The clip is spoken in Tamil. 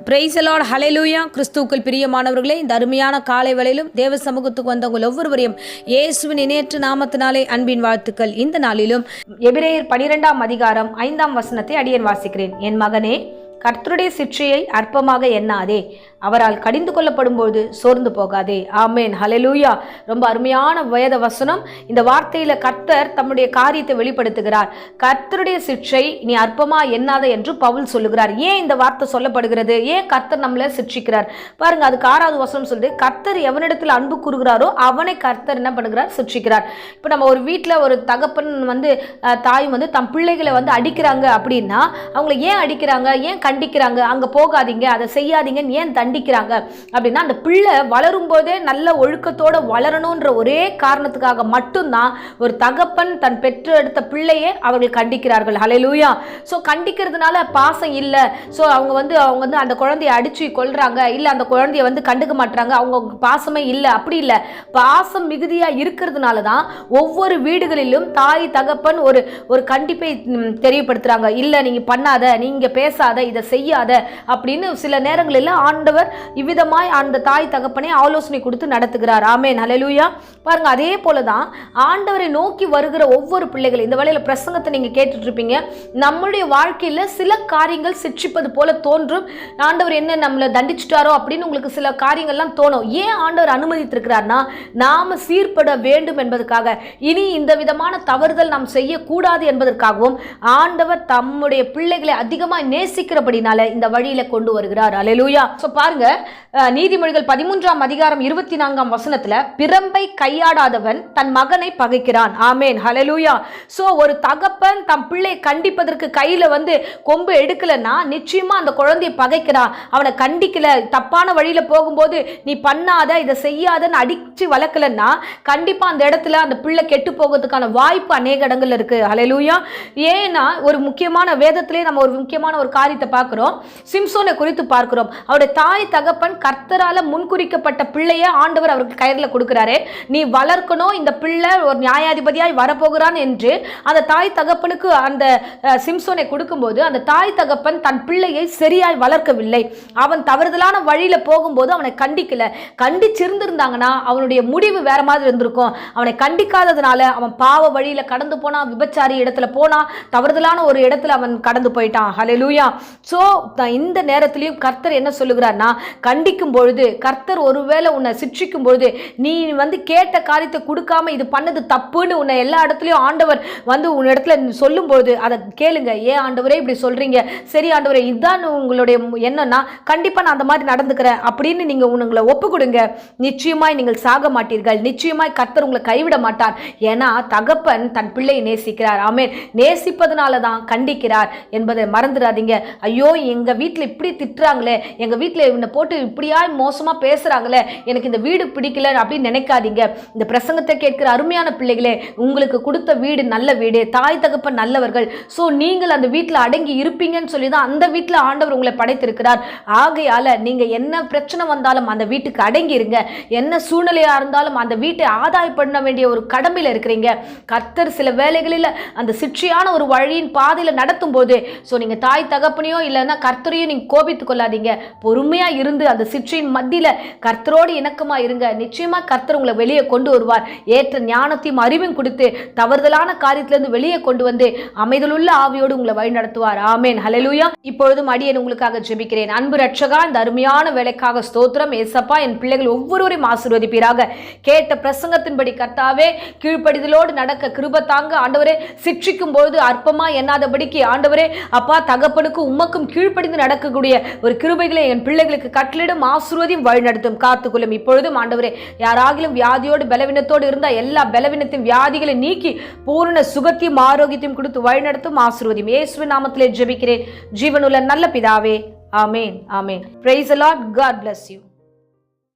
பிரைஸ் தி லார்ட், ஹல்லேலூயா. கிறிஸ்துவுக்குள் பிரியமானவர்களே, இந்த அருமையான காலை வேளையிலும் தேவ சமூகத்துக்கு வந்தவங்க ஒவ்வொருவரையும் இயேசுவின் இணையற்ற நாமத்தினாலே அன்பின் வாழ்த்துக்கள். இந்த நாளிலும் எபிரேயர் 12ஆம் அதிகாரம் 5ஆம் வசனத்தை அடியேன் வாசிக்கிறேன். என் மகனே, கர்த்தருடைய சிற்றையை அற்பமாக எண்ணாதே, அவரால் கடிந்து கொள்ளப்படும்போது சோர்ந்து போகாதே. ஆமேன், ஹல்லேலூயா. ரொம்ப அருமையான வேத வசனம். இந்த வார்த்தையில கர்த்தர் தம்முடைய காரியத்தை வெளிப்படுத்துகிறார். கர்த்தருடைய சிற்றை நீ அற்பமா எண்ணாத என்று பவுல் சொல்லுகிறார். ஏன் இந்த வார்த்தை சொல்லப்படுகிறது? ஏன் கர்த்தர் நம்மளை சிற்சிக்கிறார்? பாருங்க, அதுக்கு 6வது வசனம் சொல்லுது, கர்த்தர் எவனிடத்தில் அன்பு கூறுகிறாரோ அவனை கர்த்தர் என்ன பண்ணுகிறார்? சிற்சிக்கிறார். இப்போ நம்ம ஒரு வீட்டில் ஒரு தகப்பன் தாய் தம் பிள்ளைகளை அடிக்கிறாங்க அப்படின்னா அவங்களை ஏன் அடிக்கிறாங்க, ஏன் கண்டிக்கிறாங்க? அங்கே போகாதீங்க, அதை செய்யாதீங்கன்னு ஏன் தண்டிக்கிறாங்க அப்படின்னா, அந்த பிள்ளை வளரும் போதே நல்ல ஒழுக்கத்தோடு வளரணுன்ற ஒரே காரணத்துக்காக மட்டும்தான் ஒரு தகப்பன் தன் பெற்று எடுத்த பிள்ளையே அவர்கள் கண்டிக்கிறார்கள். ஹல்லேலூயா. ஸோ கண்டிக்கிறதுனால பாசம் இல்லை, ஸோ அவங்க அந்த குழந்தைய அடிச்சு கொள்றாங்க, இல்லை அந்த குழந்தைய கண்டுக்க மாட்டாங்க, அவங்க பாசமே இல்லை. அப்படி இல்லை, பாசம் மிகுதியாக இருக்கிறதுனால தான் ஒவ்வொரு வீடுகளிலும் தாய் தகப்பன் ஒரு கண்டிப்பை தெரியப்படுத்துறாங்க. இல்லை நீங்க பண்ணாத, நீங்க பேசாத, இதை செய்யாத அப்படின்னு சில நேரங்களில் ஆண்டவர் இவ்விதமாய் அந்த தாய் தகப்பனை ஆலோசனை கொடுத்து நடத்துகிறார். ஆமேன், ஹல்லேலூயா. பாருங்க, அதே போலதான் ஆண்டவரை நோக்கி வருகிற ஒவ்வொரு பிள்ளைகளும், இந்த வேளையில பிரசங்கத்தை நீங்க கேட்டுட்டு இருப்பீங்க, நம்முடைய வாழ்க்கையில சில காரியங்கள் சிட்சிப்பது போல தோன்றும். ஆண்டவர் என்ன நம்மளை தண்டிச்சுட்டாரோ அப்படின்னு உங்களுக்கு சில காரியங்கள்லாம் தோணும். ஏன் ஆண்டவர் அனுமதித்திருக்கிறார்னா, நாம சீர்பட வேண்டும் என்பதற்காக, இனி இந்த விதமான தவறுதல் நாம் செய்யக்கூடாது என்பதற்காகவும் ஆண்டவர் தம்முடைய பிள்ளைகளை அதிகமாக நேசிக்கிறபடினால இந்த வழியில கொண்டு வருகிறார். ஹல்லேலூயா. சோ பாருங்க, நீதிமொழிகள் 13ஆம் அதிகாரம் 24ஆம் வசனத்துல, பிரம்பை கையாடாதவன் தன் மகனை பகைக்கிறான். ஆமேன், ஹல்லேலூயா. சோ ஒரு தகப்பன் தம் பிள்ளை கண்டிப்பதற்கு கையில கொம்பு எடுக்கலன்னா நிச்சயமா அந்த குழந்தையை பகைக்கிறான், அவனை கண்டிக்கல, தப்பான வழியில போகும்போது நீ பண்ணாத, இதை செய்யாதன்னு அடிச்சு வளர்க்கலன்னா கண்டிப்பா அந்த இடத்துல அந்த பிள்ளை கெட்டு போகிறதுக்கான வாய்ப்பு அநேக இடங்கள்ல இருக்கு. ஹல்லேலூயா. ஏன்னா ஒரு முக்கியமான வேதத்திலே நம்ம ஒரு முக்கியமான ஒரு காரியத்தை பார்க்கிறோம். சிம்சோனை குறித்து பார்க்கிறோம். அவருடைய தாய் தகப்பன் கர்த்தரால முன்குறிக்கப்பட்ட பிள்ளையை ஆண்டவர் அவருக்கு கையில கொடுக்கிறாரு. நீ வளர்க்கணும், இந்த பிள்ளை ஒரு நியாயாதிபதியாய் வரப்போகிறான் என்று அந்த தாய் தகப்பனுக்கு அந்த சிம்சோனை கொடுக்கும்போது அந்த தாய் தகப்பன் தன் பிள்ளையை சரியாய் வளர்க்கவில்லை. அவன் தவறுதலான வழியில போகும்போது அவனை கண்டிக்கல. கண்டிச்சிருந்திருந்தாங்கன்னா அவனுடைய முடிவு வேற மாதிரி இருந்திருக்கும். அவனை கண்டிக்காததுனால அவன் பாவ வழியில கடந்து போனான், விபச்சாரி இடத்துல போனான், தவறுதலான ஒரு இடத்துல அவன் கடந்து போயிட்டான். ஹல்லேலூயா. சோ இந்த நேரத்திலையும் கர்த்தர் என்ன சொல்லுகிறார்னா, கண்டிக்கும் பொழுது, கர்த்தர் ஒருவேளை உன்னை சிட்சிக்கும் பொழுது, நீ கேட்ட காரியத்தை கொடுக்காம இது பண்ணது தப்புன்னு உன்னை எல்லா இடத்துலையும் ஆண்டவர் உன் இடத்துல சொல்லும் பொழுது அதை கேளுங்க. ஏன் ஆண்டவரே இப்படி சொல்றீங்க? சரி ஆண்டவரே, இதுதான் உங்களுடைய என்னன்னா, கண்டிப்பா நான் அந்த மாதிரி நடந்துக்கிறேன் அப்படின்னு நீங்க உங்களை ஒப்பு கொடுங்க. நிச்சயமாய் நீங்கள் சாக மாட்டீர்கள். நிச்சயமாய் கர்த்தர் உங்களை கைவிட மாட்டார். ஏன்னா தகப்பன் தன் பிள்ளையை நேசிக்கிறார். ஆமேன். நேசிப்பதனால தான் கண்டிக்கிறார் என்பதை மறந்துடாதீங்க. ஐயோ, எங்க வீட்டில் இப்படி திட்டுறாங்களே, எங்க வீட்டில் இவனை போட்டு இப்படியா மோசமா பேசுறாங்களே, எனக்கு இந்த வீடு பிடிக்கல அப்படின்னு நினைக்காதீங்க. இந்த பிரசங்கத்தை கேட்கிற அருமையான பிள்ளைகளே, உங்களுக்கு கொடுத்த வீடு நல்ல வீடு, தாய் தகப்பன் நல்லவர்கள். ஸோ நீங்கள் அந்த வீட்டில் அடங்கி இருப்பீங்கன்னு சொல்லி தான் அந்த வீட்டில் ஆண்டவர் உங்களை படைத்திருக்கிறார். ஆகையால நீங்க என்ன பிரச்சனை வந்தாலும் அந்த வீட்டுக்கு அடங்கி இருங்க. என்ன சூழ்நிலையா இருந்தாலும் அந்த வீட்டை ஆதாயம் பண்ண வேண்டிய ஒரு கடமையில் இருக்கிறீங்க. கர்த்தர் சில வேலைகளில் அந்த சிற்றையான ஒரு வழியின் பாதையில் நடத்தும் போது, ஸோ நீங்க தாய் தகப்பனையோ இல்லைன்னா கர்த்தரையும் நீங்க கோபித்துக் கொள்ளாதீங்க. பொறுமையா இருந்து அந்த சிற்றையின் மத்தியில கர்த்தரோடு இணக்கமா இருங்க. நிச்சயமா கர்த்தர் உங்களை வெளியே கொண்டு வருவார். ஏற்ற ஞானத்தையும் அறிவும் கொடுத்து தவறுதலான காரியத்திலிருந்து வெளியே கொண்டு வந்து அமைதலுள்ள ஆவியோடு உங்களை வழி நடத்துவார். ஆமேன், ஹல்லேலூயா. இப்பொழுதும் அடியேன் உங்களுக்காக ஜெபிக்கிறேன். அன்பு ரட்சகா, இந்த அருமையான வேலைக்காக ஸ்தோத்திரம். ஏசப்பா, என் பிள்ளைகள் ஒவ்வொருவரையும் ஆசீர்வதிப்பீராக. கேட்ட பிரசங்கத்தின்படி கர்த்தாவே, கீழ்ப்படிதலோடு நடக்க கிருபை தாங்க ஆண்டவரே. சிட்சிக்கும் பொழுது அற்பமா எண்ணாதபடிக்கு ஆண்டவரே அப்பா, தகப்பனுக்கும் உமக்கும் கீழ்ப்படிந்து நடக்கக்கூடிய ஒரு கிருபைகளை என் பிள்ளைகளுக்கு கட்டளிடும், ஆசீர்வதியும், வழிநடத்தும், காத்துக்கொள்ளும். இப்பொழுதும் ஆண்டவரே, யாராகிலும் வியாதியோடு பலவீனத்தோடு இருந்தால் எல்லா பலவீனத்தையும் வியாதிகளை நீக்கி பூரண சுகத்தையும் ஆரோக்கியத்தையும் கொடுத்து வழிநடத்தும், ஆசீர்வதியும். இயேசுவின் நாமத்திலே ஜெபிக்கிறேன் ஜீவனுள்ள நல்ல பிதாவே. Amen, amen. Praise the Lord. God bless you.